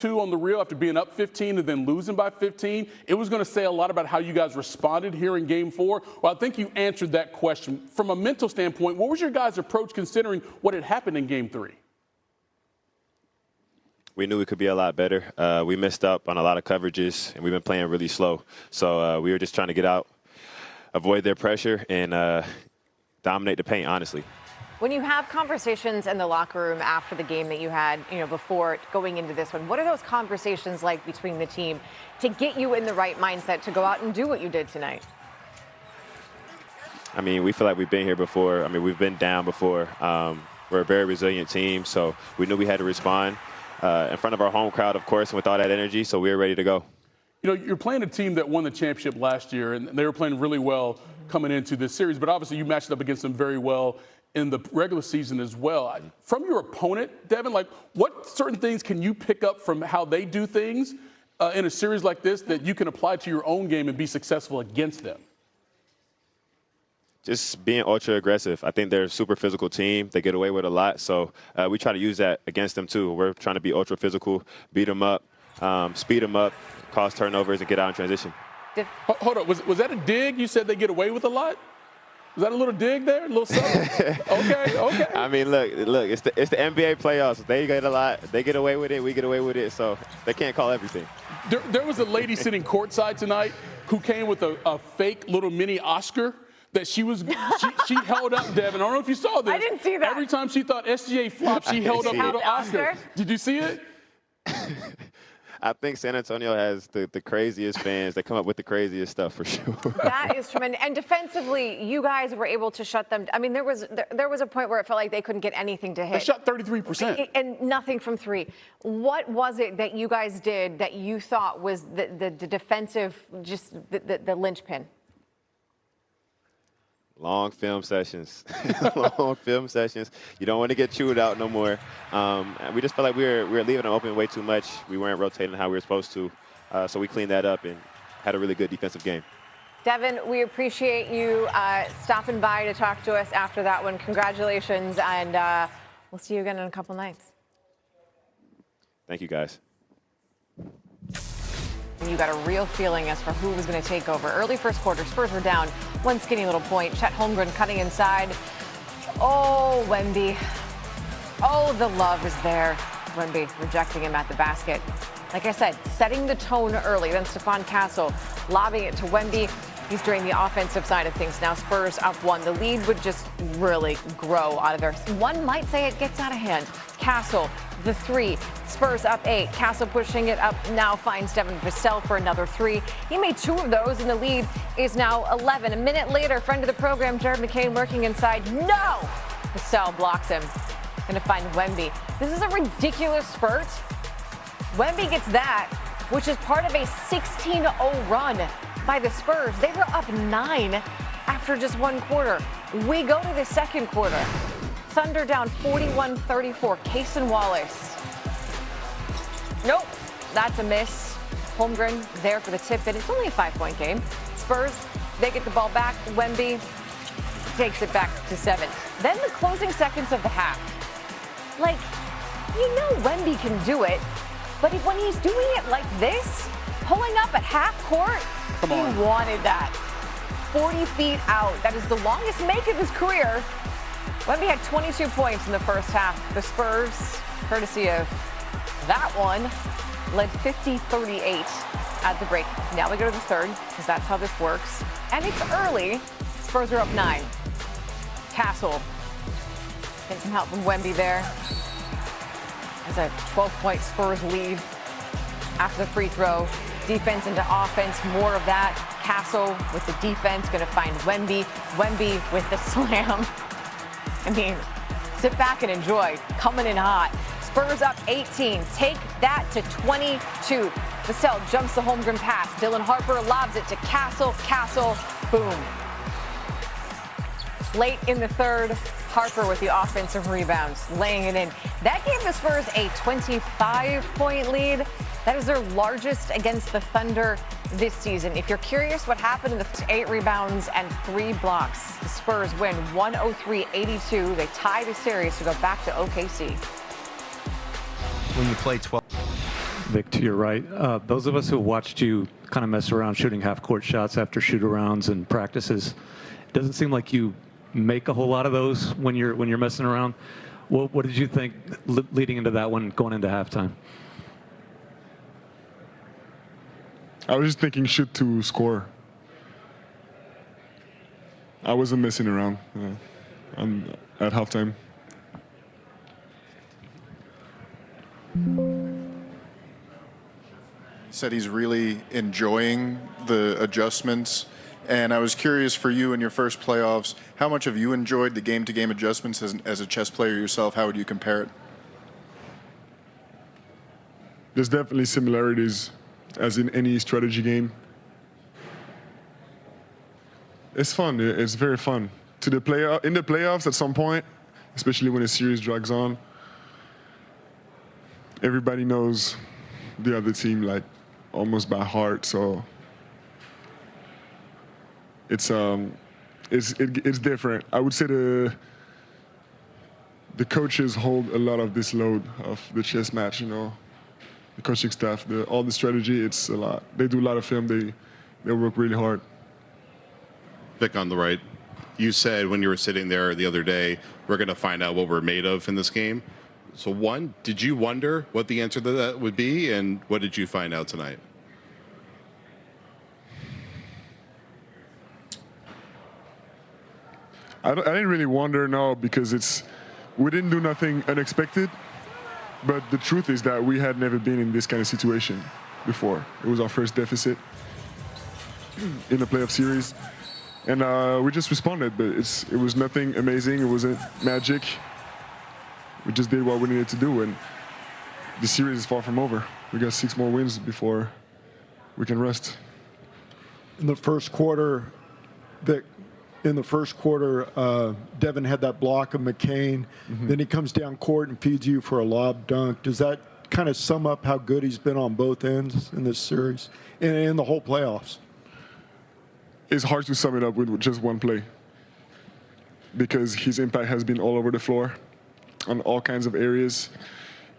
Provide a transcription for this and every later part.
2 on the reel after being up 15 and then losing by 15. It was going to say a lot about how you guys responded here in Game 4. Well, I think you answered that question. From a mental standpoint, what was your guys' approach considering what had happened in Game 3? We knew we could be a lot better. We missed up on a lot of coverages, and we've been playing really slow. So we were just trying to get out, avoid their pressure, and dominate the paint, honestly. When you have conversations in the locker room after the game that you had, before going into this one, what are those conversations like between the team to get you in the right mindset to go out and do what you did tonight? I mean, we feel like we've been here before. I mean, we've been down before. We're a very resilient team, so we knew we had to respond in front of our home crowd, of course, and with all that energy, so we were ready to go. You're playing a team that won the championship last year, and they were playing really well coming into this series, but obviously you matched up against them very well in the regular season as well. From your opponent, Devin, what certain things can you pick up from how they do things in a series like this that you can apply to your own game and be successful against them? Just being ultra aggressive. I think they're a super physical team. They get away with a lot, so we try to use that against them too. We're trying to be ultra physical, beat them up, speed them up, cause turnovers, and get out in transition. Hold on, was that a dig? You said they get away with a lot? Was that a little dig there? A little something? Okay. I mean, look, it's the NBA playoffs. They get a lot. They get away with it. We get away with it. So they can't call everything. There was a lady sitting courtside tonight who came with a fake little mini Oscar that she held up, Devin. I don't know if you saw this. I didn't see that. Every time she thought SGA flopped, she held up a little Oscar. Did you see it? I think San Antonio has the craziest fans. They come up with the craziest stuff for sure. That is tremendous. And defensively, you guys were able to shut them. I mean, there was a point where it felt like they couldn't get anything to hit. They shot 33%. And nothing from three. What was it that you guys did that you thought was the defensive, just the linchpin? Long film sessions. Long film sessions. You don't want to get chewed out no more. We just felt like we were leaving them open way too much. We weren't rotating how we were supposed to. So we cleaned that up and had a really good defensive game. Devin, we appreciate you stopping by to talk to us after that one. Congratulations, and we'll see you again in a couple nights. Thank you, guys. You got a real feeling as for who was going to take over. Early first quarter, Spurs were down one skinny little point. Chet Holmgren cutting inside. Oh, Wemby. Oh, the love is there. Wemby rejecting him at the basket. Like I said, setting the tone early. Then Stephon Castle lobbing it to Wemby. He's doing the offensive side of things. Now Spurs up one. The lead would just really grow out of there. One might say it gets out of hand. Castle, the three. Spurs up 8. Castle pushing it up now finds Devin Vassell for another 3. He made 2 of those, and the lead is now 11. A minute later, friend of the program, Jared McCain working inside. No! Vassell blocks him. Going to find Wemby. This is a ridiculous spurt. Wemby gets that, which is part of a 16-0 run by the Spurs. They were up 9 after just one quarter. We go to the second quarter. Thunder down 41-34. Cason Wallace. Nope, that's a miss. Holmgren there for the tip in. It's only a 5-point game. Spurs, they get the ball back. Wemby takes it back to 7. Then the closing seconds of the half. Wemby can do it, but when he's doing it like this, pulling up at half court, he wanted that. 40 feet out. That is the longest make of his career. Wemby had 22 points in the first half. The Spurs, courtesy of that one, led 50-38 at the break. Now we go to the third, because that's how this works. And it's early. Spurs are up 9. Castle getting some help from Wemby there. There's a 12-point Spurs lead after the free throw. Defense into offense, more of that. Castle with the defense, going to find Wemby. Wemby with the slam. I mean, sit back and enjoy. Coming in hot. Spurs up 18. Take that to 22. Vassell jumps the Holmgren pass. Dylan Harper lobs it to Castle. Castle, boom. Late in the third, Harper with the offensive rebounds, laying it in. That gave the Spurs a 25-point lead. That is their largest against the Thunder this season. If you're curious what happened in the 8 rebounds and 3 blocks, the Spurs win 103-82. They tie the series to go back to OKC. When you play 12. Vic, to your right. Those of us who watched you kind of mess around shooting half-court shots after shoot-arounds and practices, it doesn't seem like you make a whole lot of those when you're messing around. What did you think leading into that one, going into halftime? I was just thinking shoot to score. I wasn't messing around at halftime. He said he's really enjoying the adjustments. And I was curious for you in your first playoffs, how much have you enjoyed the game-to-game adjustments as a chess player yourself? How would you compare it? There's definitely similarities, as in any strategy game. It's fun. It's very fun. In the playoffs, at some point, especially when a series drags on, everybody knows the other team like almost by heart. So it's different. I would say the coaches hold a lot of this load of the chess match. The coaching staff, all the strategy. It's a lot. They do a lot of film. They work really hard. Vic on the right, you said when you were sitting there the other day, we're going to find out what we're made of in this game. So one, did you wonder what the answer to that would be, and what did you find out tonight? I didn't really wonder, no, because we didn't do nothing unexpected. But the truth is that we had never been in this kind of situation before. It was our first deficit in the playoff series. And we just responded, but it was nothing amazing. It wasn't magic. We just did what we needed to do, and the series is far from over. We got 6 more wins before we can rest. In the first quarter, Devin had that block of McCain. Mm-hmm. Then he comes down court and feeds you for a lob dunk. Does that kind of sum up how good he's been on both ends in this series and in the whole playoffs? It's hard to sum it up with just one play because his impact has been all over the floor on all kinds of areas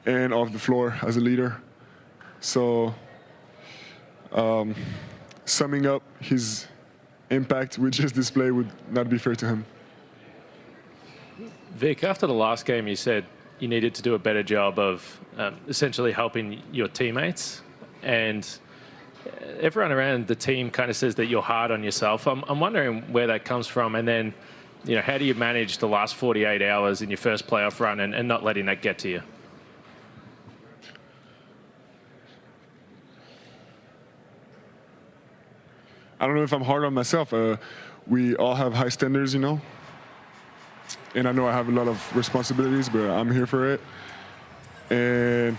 and off the floor as a leader. So summing up his impact with just this play would not be fair to him. Vic, after the last game, you said you needed to do a better job of essentially helping your teammates, and everyone around the team kind of says that you're hard on yourself. I'm wondering where that comes from, and then, how do you manage the last 48 hours in your first playoff run and not letting that get to you? I don't know if I'm hard on myself. We all have high standards, and I know I have a lot of responsibilities, but I'm here for it. And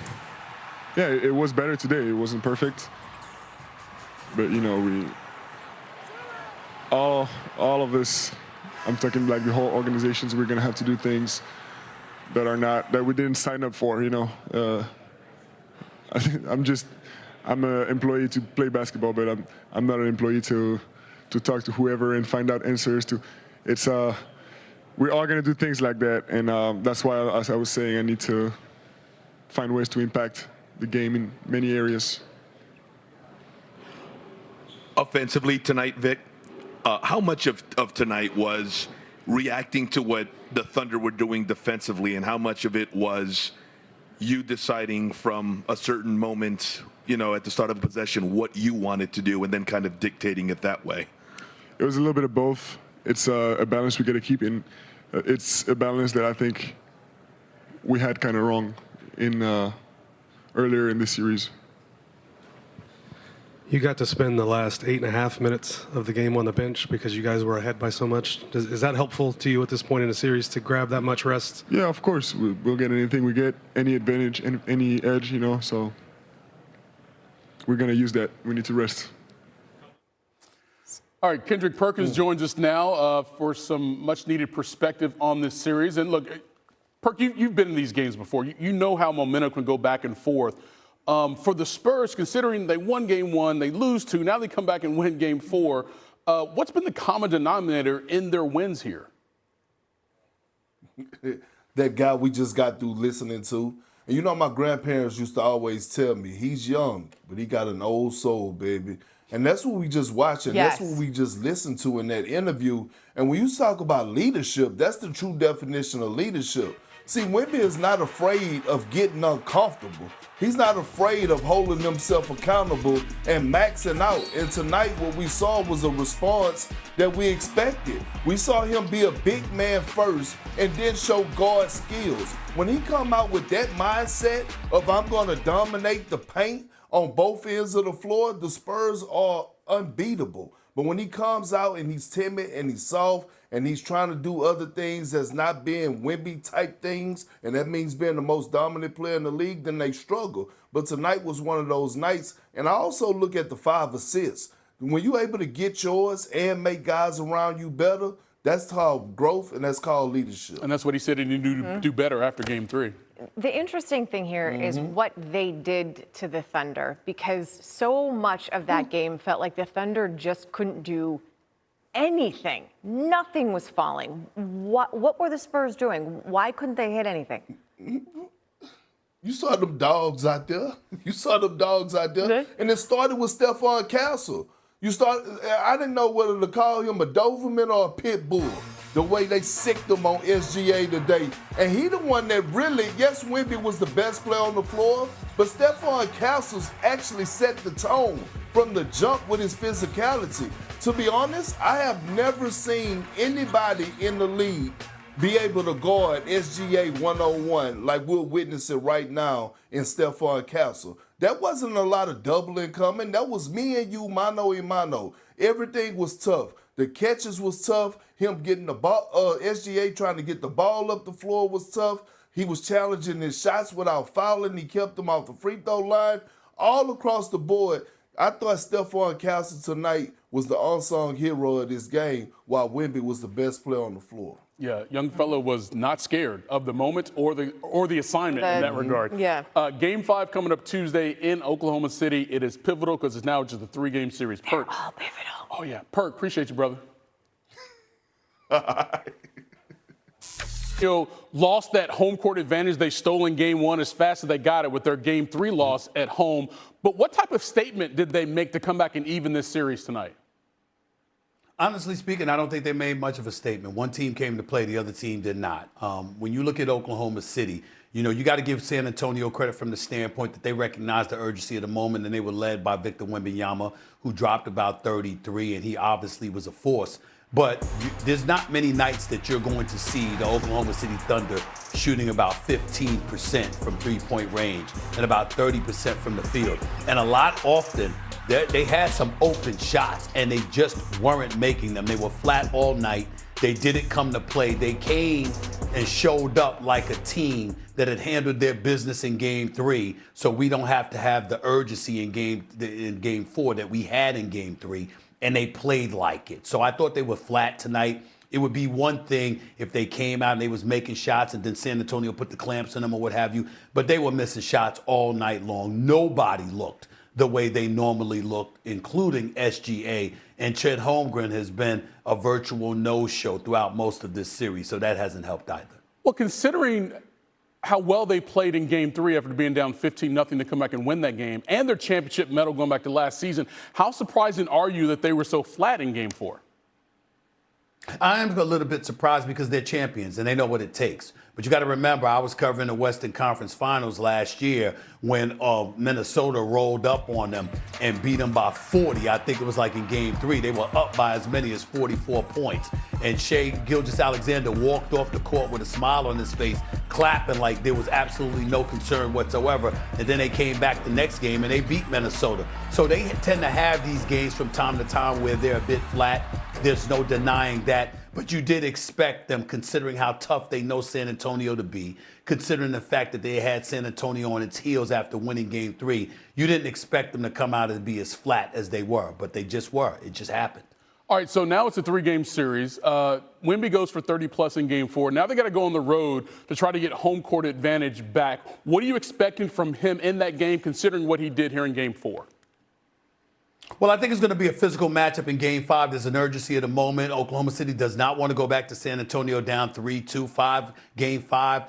yeah, it was better today. It wasn't perfect. But, we all of us, I'm talking like the whole organizations, we're going to have to do things that we didn't sign up for, I think I'm an employee to play basketball, but I'm not an employee to talk to whoever and find out answers to. We're all going to do things like that, and that's why, as I was saying, I need to find ways to impact the game in many areas. Offensively tonight, Vic, how much of tonight was reacting to what the Thunder were doing defensively, and how much of it was you deciding from a certain moment, at the start of a possession, what you wanted to do and then kind of dictating it that way? It was a little bit of both. It's a balance we got to keep in. It's a balance that I think we had kind of wrong in earlier in this series. You got to spend the last 8.5 minutes of the game on the bench because you guys were ahead by so much. Is that helpful to you at this point in the series to grab that much rest? Yeah, of course. We'll get anything we get, any advantage, any edge, so we're going to use that. We need to rest. All right, Kendrick Perkins joins us now for some much-needed perspective on this series. And look, Perk, you've been in these games before. You know how momentum can go back and forth. For the Spurs, considering they won Game 1, they lose 2, now they come back and win Game 4, what's been the common denominator in their wins here? That guy we just got through listening to, And you know, my grandparents used to always tell me, he's young, but he got an old soul, baby. And that's what we just watched, and Yes. that's what we just listened to in that interview. And when you talk about leadership, that's the true definition of leadership. See, Wemby is not afraid of getting uncomfortable. He's not afraid of holding himself accountable and maxing out. And tonight, what we saw was a response that we expected. We saw him be a big man first and then show guard skills. When he come out with that mindset of I'm going to dominate the paint on both ends of the floor, the Spurs are unbeatable. But when he comes out and he's timid and he's soft and he's trying to do other things that's not being Wemby type things, and that means being the most dominant player in the league, then they struggle. But tonight was one of those nights. And I also look at the 5 assists. When you're able to get yours and make guys around you better, that's called growth and that's called leadership. And that's what he said he knew to do better after game 3. The interesting thing here is what they did to the Thunder, because so much of that game felt like the Thunder just couldn't do anything. Nothing was falling. What were the Spurs doing? Why couldn't they hit anything? You saw them dogs out there. And it started with Stephon Castle. I didn't know whether to call him a Doberman or a pit bull, the way they sicked him on SGA today. And he the one that really, yes, Wemby was the best player on the floor, but Stephon Castles actually set the tone from the jump with his physicality. To be honest, I have never seen anybody in the league be able to guard SGA 101 like we're witnessing right now in Stephon Castle. That wasn't a lot of doubling coming. That was me and you, mano a mano. Everything was tough. The catches was tough. Him getting the ball, SGA trying to get the ball up the floor was tough. He was challenging his shots without fouling. He kept them off the free throw line. All across the board, I thought Stephon Castle tonight was the unsung hero of this game, while Wemby was the best player on the floor. Yeah, young fellow was not scared of the moment or the assignment in that regard. Yeah. Game 5 coming up Tuesday in Oklahoma City. It is pivotal because it's now just a 3-game series. Perk. Oh, pivotal. Oh, yeah. Perk, appreciate you, brother. Lost that home court advantage they stole in game 1 as fast as they got it with their game 3 loss at home. But what type of statement did they make to come back and even this series tonight? Honestly speaking, I don't think they made much of a statement. One team came to play, the other team did not. When you look at Oklahoma City, you got to give San Antonio credit from the standpoint that they recognized the urgency of the moment, and they were led by Victor Wembanyama, who dropped about 33, and he obviously was a force. But there's not many nights that you're going to see the Oklahoma City Thunder shooting about 15% from three-point range and about 30% from the field. And a lot often, they had some open shots, and they just weren't making them. They were flat all night. They didn't come to play. They came and showed up like a team that had handled their business in game 3, so we don't have to have the urgency in game 4 that we had in game 3, and they played like it. So I thought they were flat tonight. It would be one thing if they came out and they was making shots and then San Antonio put the clamps on them or what have you, but they were missing shots all night long. Nobody looked the way they normally look, including SGA. And Chet Holmgren has been a virtual no-show throughout most of this series, so that hasn't helped either. Well, considering how well they played in game 3 after being down 15-0 to come back and win that game, and their championship medal going back to last season, how surprising are you that they were so flat in game 4? I'm a little bit surprised because they're champions and they know what it takes. But you got to remember, I was covering the Western Conference Finals last year when Minnesota rolled up on them and beat them by 40. I think it was like in game 3. They were up by as many as 44 points. And Shai Gilgeous-Alexander walked off the court with a smile on his face, clapping like there was absolutely no concern whatsoever. And then they came back the next game and they beat Minnesota. So they tend to have these games from time to time where they're a bit flat. There's no denying that. But you did expect them, considering how tough they know San Antonio to be, considering the fact that they had San Antonio on its heels after winning game 3. You didn't expect them to come out and be as flat as they were, but they just were. It just happened. All right, so now it's a 3-game series. Wemby goes for 30-plus in game 4. Now they got to go on the road to try to get home court advantage back. What are you expecting from him in that game, considering what he did here in game 4? Well, I think it's going to be a physical matchup in Game 5. There's an urgency at the moment. Oklahoma City does not want to go back to San Antonio down 3-2-5, Game 5.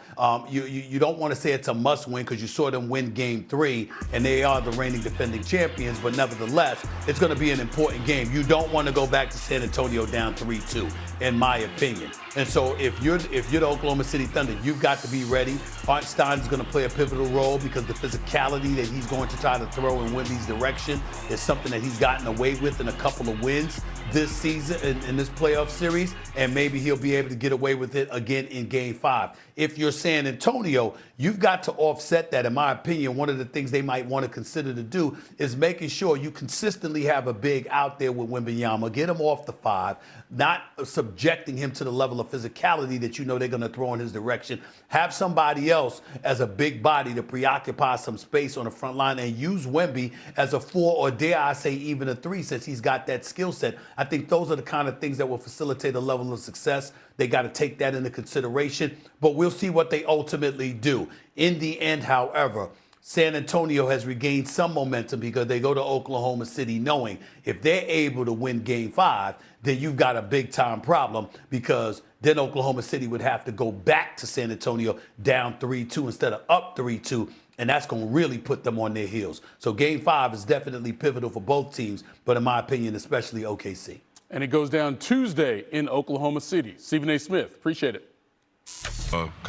You don't want to say it's a must-win because you saw them win Game 3, and they are the reigning defending champions. But nevertheless, it's going to be an important game. You don't want to go back to San Antonio down 3-2, in my opinion. And so if you're the Oklahoma City Thunder, you've got to be ready. Art Stein is going to play a pivotal role because the physicality that he's going to try to throw in Wemby's direction is something that he's gotten away with in a couple of wins this season in this playoff series, and maybe he'll be able to get away with it again in Game 5. If you're San Antonio, you've got to offset that. In my opinion, one of the things they might want to consider to do is making sure you consistently have a big out there with Wembyama, get him off the 5, not subjecting him to the level of physicality that you know they're going to throw in his direction. Have somebody else as a big body to preoccupy some space on the front line and use Wemby as a 4 or dare I say even a 3 since he's got that skill set. I think those are the kind of things that will facilitate a level of success. They got to take that into consideration, but we'll see what they ultimately do. In the end, however, San Antonio has regained some momentum because they go to Oklahoma City knowing if they're able to win Game 5, then you've got a big-time problem because then Oklahoma City would have to go back to San Antonio down 3-2 instead of up 3-2, and that's going to really put them on their heels. So Game 5 is definitely pivotal for both teams, but in my opinion, especially OKC. And it goes down Tuesday in Oklahoma City. Stephen A. Smith, appreciate it. Come out.